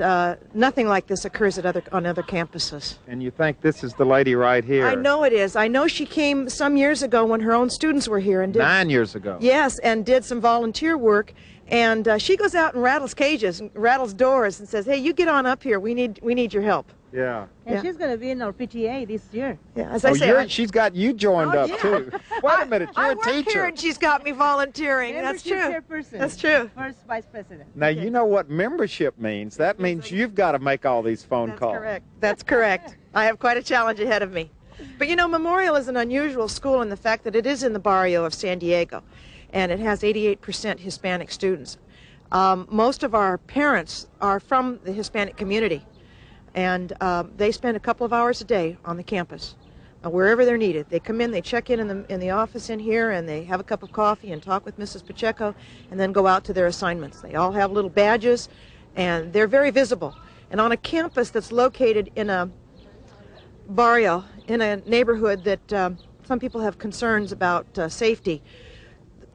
nothing like this occurs on other campuses. And you think this is the lady right here? I know it is. I know she came some years ago when her own students were here and did 9 years ago. Yes, and did some volunteer work. And she goes out and rattles cages, and rattles doors, and says, "Hey, you get on up here. We need your help." Yeah. And she's going to be in our PTA this year. Yeah, as I say, she's got you joined up too. Wait a minute, you're I a work teacher. here and she's got me volunteering. That's true. Chairperson. That's true. First vice president. Now you know what membership means. That means you've got to make all these phone calls. Correct. That's correct. I have quite a challenge ahead of me. But Memorial is an unusual school in the fact that it is in the barrio of San Diego, and it has 88% Hispanic students. Most of our parents are from the Hispanic community, and they spend a couple of hours a day on the campus, wherever they're needed. They come in, they check in the office in here, and they have a cup of coffee and talk with Mrs. Pacheco, and then go out to their assignments. They all have little badges, and they're very visible. And on a campus that's located in a barrio, in a neighborhood that some people have concerns about safety,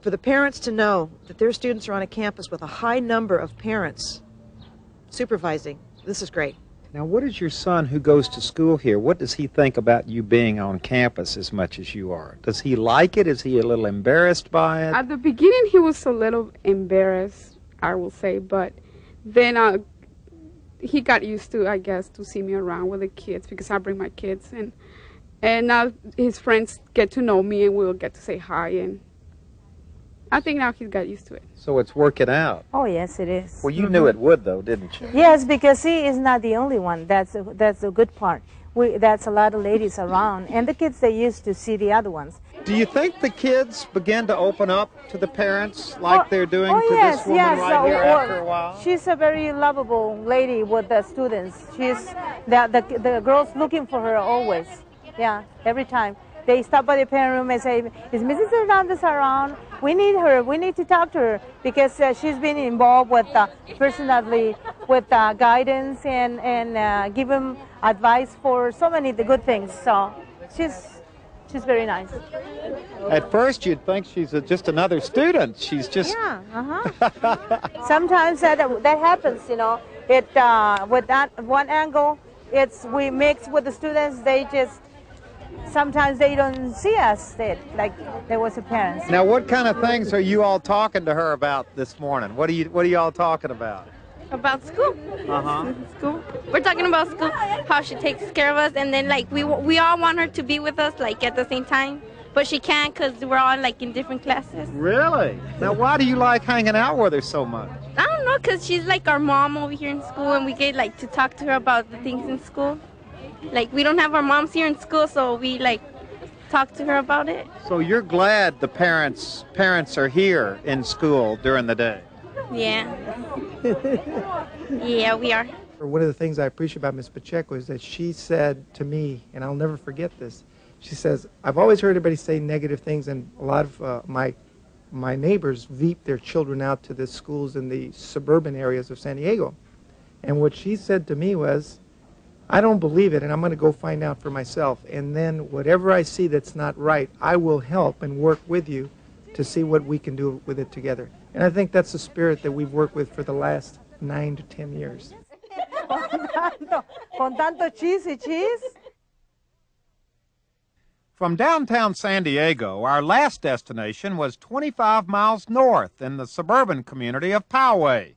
for the parents to know that their students are on a campus with a high number of parents supervising, this is great. Now, what is your son who goes to school here, what does he think about you being on campus as much as you are? Does he like it? Is he a little embarrassed by it? At the beginning, he was a little embarrassed, I will say, but then he got used to, I guess, to see me around with the kids because I bring my kids, and now his friends get to know me and we'll get to say hi, and I think now he's got used to it. So it's working out. Oh, yes, it is. Well, you knew it would, though, didn't you? Yes, because he is not the only one. That's a good part. That's a lot of ladies around, and the kids, they used to see the other ones. Do you think the kids begin to open up to the parents like they're doing to yes, this woman right here after a while? She's a very lovable lady with the students. She's the girls looking for her always. Yeah, every time. They stop by the parent room and say, "Is Mrs. Hernandez around? We need her. We need to talk to her," because she's been involved with personally with guidance and give them advice for so many good things. So she's very nice. At first, you'd think she's just another student. She's just Sometimes that happens, It with that one angle, we mix with the students. They just. Sometimes they don't see us like there was a parents. Now, what kind of things are you all talking to her about this morning? What are you all talking about? About school. School. We're talking about school, how she takes care of us, and then we all want her to be with us at the same time, but she can't because we're all in different classes. Really? Now, why do you like hanging out with her so much? I don't know, because she's like our mom over here in school, and we get to talk to her about the things in school. We don't have our moms here in school, so we talk to her about it. So you're glad the parents are here in school during the day? Yeah. Yeah, we are. One of the things I appreciate about Ms. Pacheco is that she said to me, and I'll never forget this, she says, "I've always heard everybody say negative things, and a lot of my neighbors veep their children out to the schools in the suburban areas of San Diego." And what she said to me was, "I don't believe it, and I'm going to go find out for myself. And then whatever I see that's not right, I will help and work with you to see what we can do with it together." And I think that's the spirit that we've worked with for the last 9 to 10 years. Con tanto cheese. From downtown San Diego, our last destination was 25 miles north in the suburban community of Poway.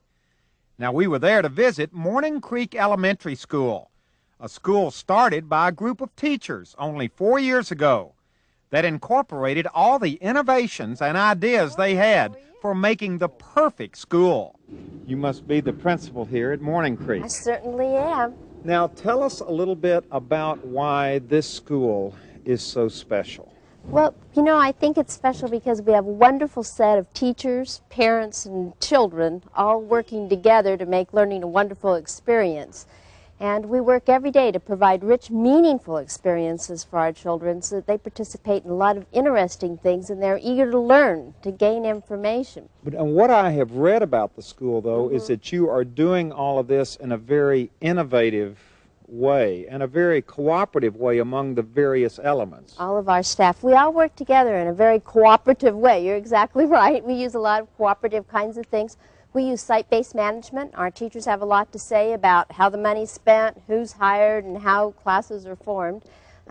Now, we were there to visit Morning Creek Elementary School, a school started by a group of teachers only 4 years ago that incorporated all the innovations and ideas they had for making the perfect school. You must be the principal here at Morning Creek. I certainly am. Now, tell us a little bit about why this school is so special. Well, I think it's special because we have a wonderful set of teachers, parents, and children all working together to make learning a wonderful experience. And we work every day to provide rich, meaningful experiences for our children so that they participate in a lot of interesting things and they're eager to learn, to gain information. And what I have read about the school, though, is that you are doing all of this in a very innovative way and a very cooperative way among the various elements. All of our staff, we all work together in a very cooperative way. You're exactly right. We use a lot of cooperative kinds of things. We use site-based management. Our teachers have a lot to say about how the money's spent, who's hired, and how classes are formed.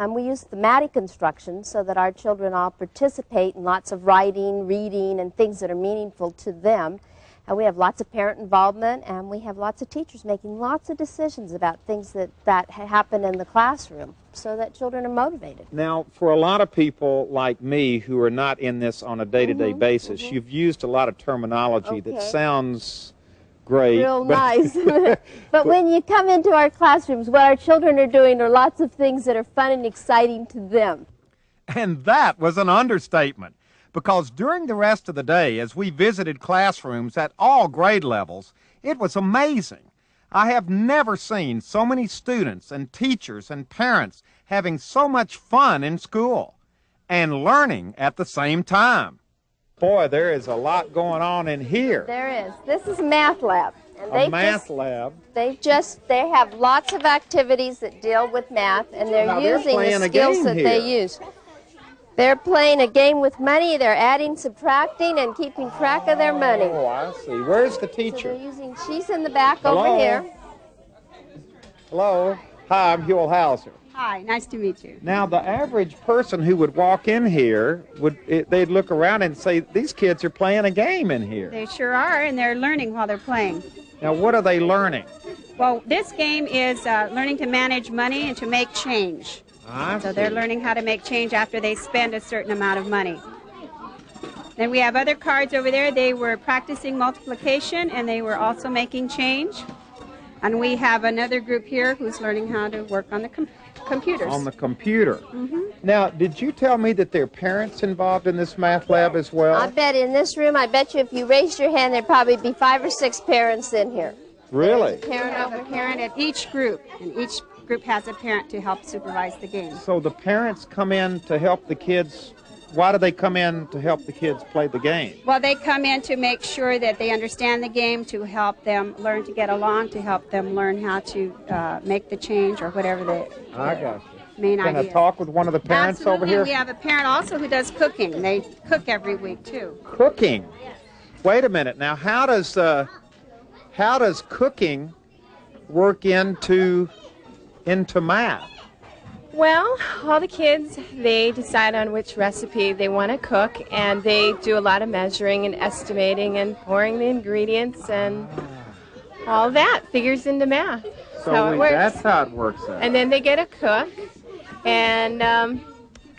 We use thematic instruction so that our children all participate in lots of writing, reading, and things that are meaningful to them. We have lots of parent involvement, and we have lots of teachers making lots of decisions about things that happen in the classroom so that children are motivated. Now, for a lot of people like me who are not in this on a day-to-day basis, you've used a lot of terminology that sounds great. Real nice. But when you come into our classrooms, what our children are doing are lots of things that are fun and exciting to them. And that was an understatement. Because during the rest of the day, as we visited classrooms at all grade levels, it was amazing. I have never seen so many students and teachers and parents having so much fun in school and learning at the same time. Boy, there is a lot going on in here. There is. This is a math lab. And a math lab. They have lots of activities that deal with math, and they're using the skills that they use. They're playing a game with money. They're adding, subtracting, and keeping track of their money. Oh, I see. Where's the teacher? So she's in the back over here. Hello. Hi, I'm Huell. Hi, nice to meet you. Now, the average person who would walk in here, they'd look around and say, these kids are playing a game in here. They sure are, and they're learning while they're playing. Now, what are they learning? Well, this game is learning to manage money and to make change. So they're learning how to make change after they spend a certain amount of money. Then we have other cards over there. They were practicing multiplication, and they were also making change. And we have another group here who's learning how to work on the computers. On the computer. Now, did you tell me that there are parents involved in this math lab as well? I bet in this room, I bet you if you raised your hand, there'd probably be 5 or 6 parents in here. Really? We have a parent at each group, and each group has a parent to help supervise the game. So the parents come in to help the kids. Why do they come in to help the kids play the game? Well, they come in to make sure that they understand the game, to help them learn to get along, to help them learn how to make the change or whatever the main idea. Can I talk with one of the parents over here? We have a parent also who does cooking. They cook every week too. Cooking? Wait a minute. Now, how does cooking work into math? Well, all the kids, they decide on which recipe they want to cook, and they do a lot of measuring and estimating and pouring the ingredients, and all that figures into math. So that's how it works out. And then they get a cook, and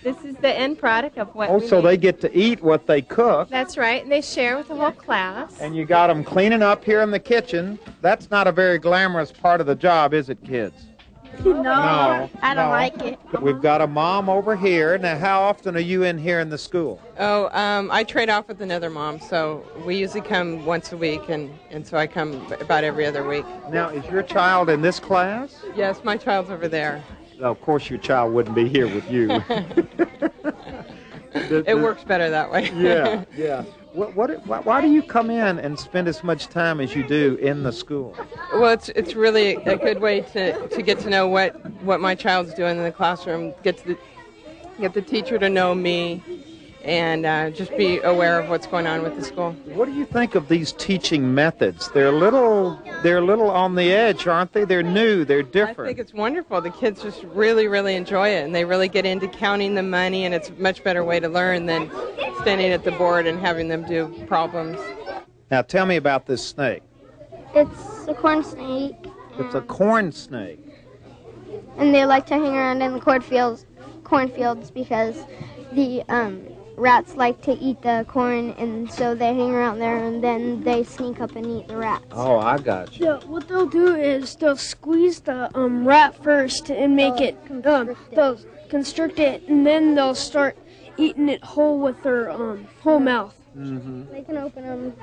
this is the end product of what so they get to eat what they cook. That's right, and they share with the whole class. And you got them cleaning up here in the kitchen. That's not a very glamorous part of the job, is it, kids? No, I don't like it. We've got a mom over here. Now, how often are you in here in the school? Oh, I trade off with another mom, so we usually come once a week, and so I come about every other week. Now, is your child in this class? Yes, my child's over there. Well, of course, your child wouldn't be here with you. It works better that way. Yeah, yeah. Why do you come in and spend as much time as you do in the school? Well, it's really a good way to get to know what my child's doing in the classroom, get the teacher to know me, and just be aware of what's going on with the school. What do you think of these teaching methods? They're a little on the edge, aren't they? They're new, they're different. I think it's wonderful. The kids just really, really enjoy it, and they really get into counting the money, and it's a much better way to learn than standing at the board and having them do problems. Now tell me about this snake. It's a corn snake. It's a corn snake. And they like to hang around in the cornfields because the rats like to eat the corn, and so they hang around there, and then they sneak up and eat the rats. Oh, I got you. Yeah, what they'll do is they'll squeeze the rat first and make it, they'll constrict it, and then they'll start eating it whole with their whole mouth. Mm-hmm. They can open them.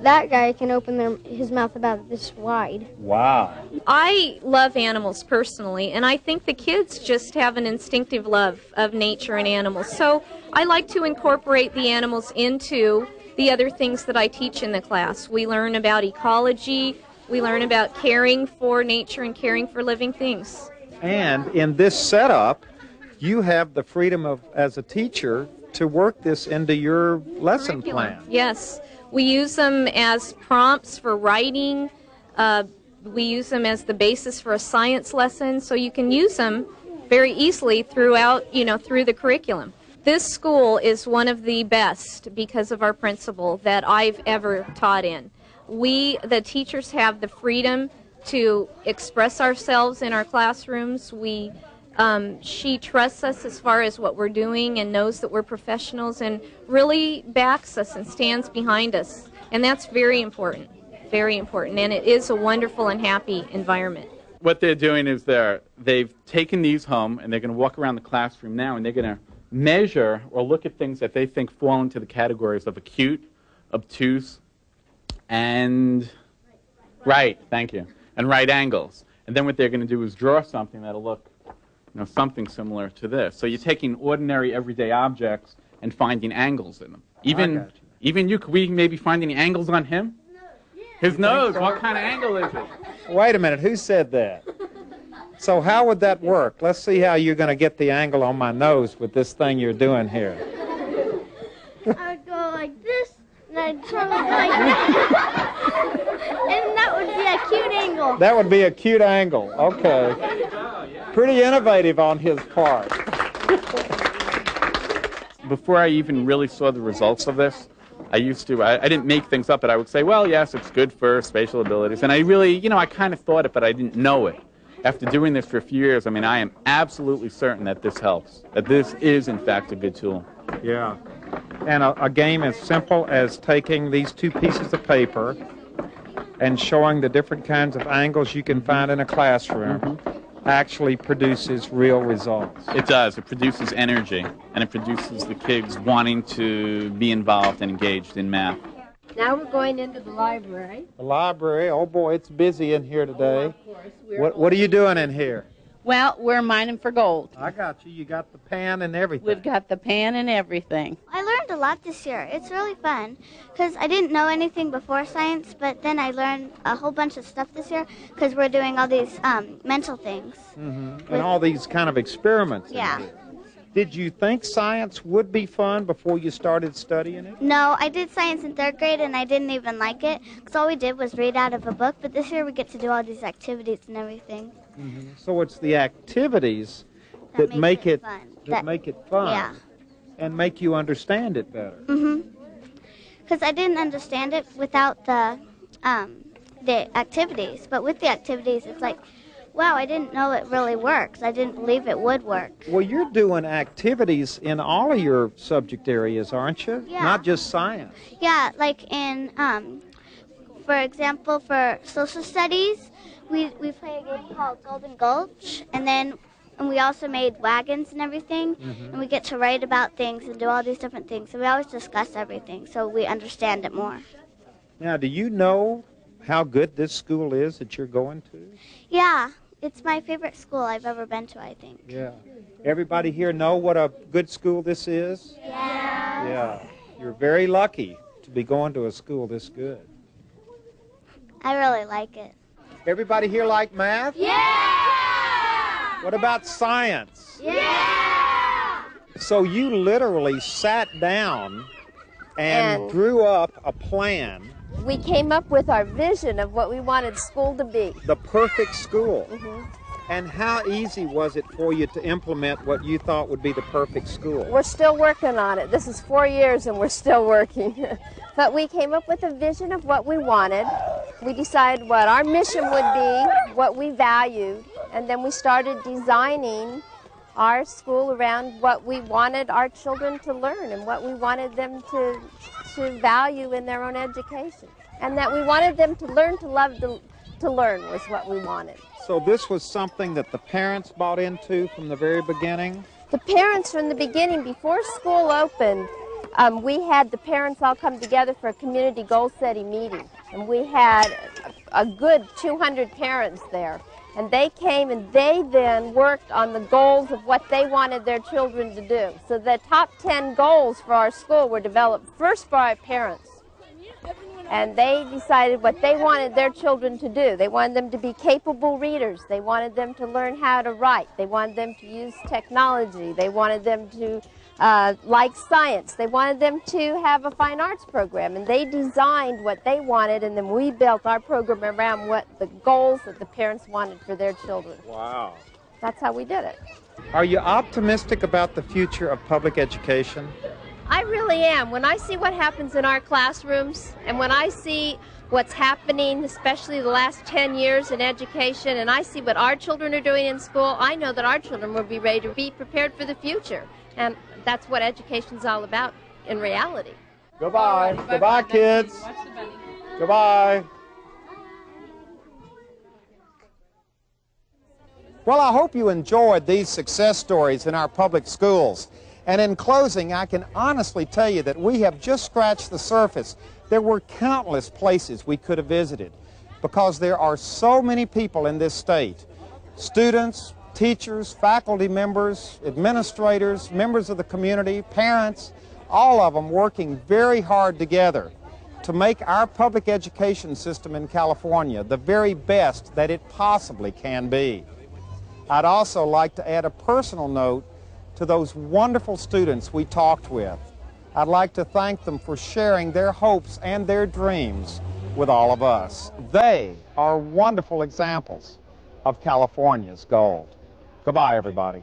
That guy can open his mouth about this wide. Wow. I love animals personally, and I think the kids just have an instinctive love of nature and animals. So I like to incorporate the animals into the other things that I teach in the class. We learn about ecology, we learn about caring for nature and caring for living things. And in this setup, you have the freedom of, as a teacher, to work this into your lesson plan. Yes. We use them as prompts for writing. We use them as the basis for a science lesson, so you can use them very easily throughout, through the curriculum. This school is one of the best because of our principal that I've ever taught in. We, the teachers, have the freedom to express ourselves in our classrooms. She trusts us as far as what we're doing and knows that we're professionals and really backs us and stands behind us. And that's very important, and it is a wonderful and happy environment. What they're doing is they've taken these home and they're going to walk around the classroom now and they're going to measure or look at things that they think fall into the categories of acute, obtuse, and right angles. And then what they're going to do is draw something that'll look something similar to this. So you're taking ordinary, everyday objects and finding angles in them. Even you, could we maybe find any angles on him? His nose, what kind of angle is it? Wait a minute, who said that? So how would that work? Let's see how you're going to get the angle on my nose with this thing you're doing here. I'd go like this, and I'd turn like that. And that would be a cute angle. That would be a cute angle, okay. Pretty innovative on his part. Before I even really saw the results of this, I didn't make things up, but I would say, well, yes, it's good for spatial abilities. And I really, I kind of thought it, but I didn't know it. After doing this for a few years, I am absolutely certain that this helps, that this is, in fact, a good tool. Yeah. And a game as simple as taking these two pieces of paper and showing the different kinds of angles you can find in a classroom actually produces real results. It does. It produces energy, and it produces the kids wanting to be involved and engaged in math. Now we're going into the library. The library, oh boy, it's busy in here today. What are you doing in here? Well, we're mining for gold. I got you. You got the pan and everything. We've got the pan and everything. I learned a lot this year. It's really fun because I didn't know anything before science, but then I learned a whole bunch of stuff this year because we're doing all these mental things. Mm-hmm. And all these kind of experiments. Yeah. Did you think science would be fun before you started studying it? No, I did science in 3rd grade and I didn't even like it because all we did was read out of a book, but this year we get to do all these activities and everything. Mm-hmm. So it's the activities that make it fun. Yeah. And make you understand it better. Because I didn't understand it without the activities, but with the activities it's like, wow, I didn't know it really works. I didn't believe it would work. Well, you're doing activities in all of your subject areas, aren't you? Yeah. Not just science. Yeah, like in, for example, for social studies, we play a game called Golden Gulch, and we also made wagons and everything, and we get to write about things and do all these different things. So we always discuss everything, so we understand it more. Now, do you know how good this school is that you're going to? Yeah. It's my favorite school I've ever been to, I think. Yeah. Everybody here know what a good school this is? Yeah. Yeah. You're very lucky to be going to a school this good. I really like it. Everybody here like math? Yeah! What about science? Yeah! So you literally sat down and drew up a plan. We came up with our vision of what we wanted school to be. The perfect school. And how easy was it for you to implement what you thought would be the perfect school? We're still working on it. This is 4 years and we're still working. But we came up with a vision of what we wanted. We decided what our mission would be, what we valued, and then we started designing our school around what we wanted our children to learn and what we wanted them to value in their own education. And that we wanted them to learn to love to learn was what we wanted. So this was something that the parents bought into from the very beginning? The parents from the beginning, before school opened, we had the parents all come together for a community goal-setting meeting. And we had a good 200 parents there. And they came and they then worked on the goals of what they wanted their children to do. So the top 10 goals for our school were developed first by our parents. And they decided what they wanted their children to do. They wanted them to be capable readers. They wanted them to learn how to write. They wanted them to use technology. They wanted them to like science. They wanted them to have a fine arts program. And they designed what they wanted, and then we built our program around what the goals that the parents wanted for their children. Wow. That's how we did it. Are you optimistic about the future of public education? I really am. When I see what happens in our classrooms and when I see what's happening, especially the last 10 years in education, and I see what our children are doing in school, I know that our children will be ready to be prepared for the future. And that's what education's all about in reality. Goodbye. Goodbye, kids. Goodbye. Well, I hope you enjoyed these success stories in our public schools. And in closing, I can honestly tell you that we have just scratched the surface. There were countless places we could have visited because there are so many people in this state. Students, teachers, faculty members, administrators, members of the community, parents, all of them working very hard together to make our public education system in California the very best that it possibly can be. I'd also like to add a personal note to those wonderful students we talked with. I'd like to thank them for sharing their hopes and their dreams with all of us. They are wonderful examples of California's gold. Goodbye, everybody.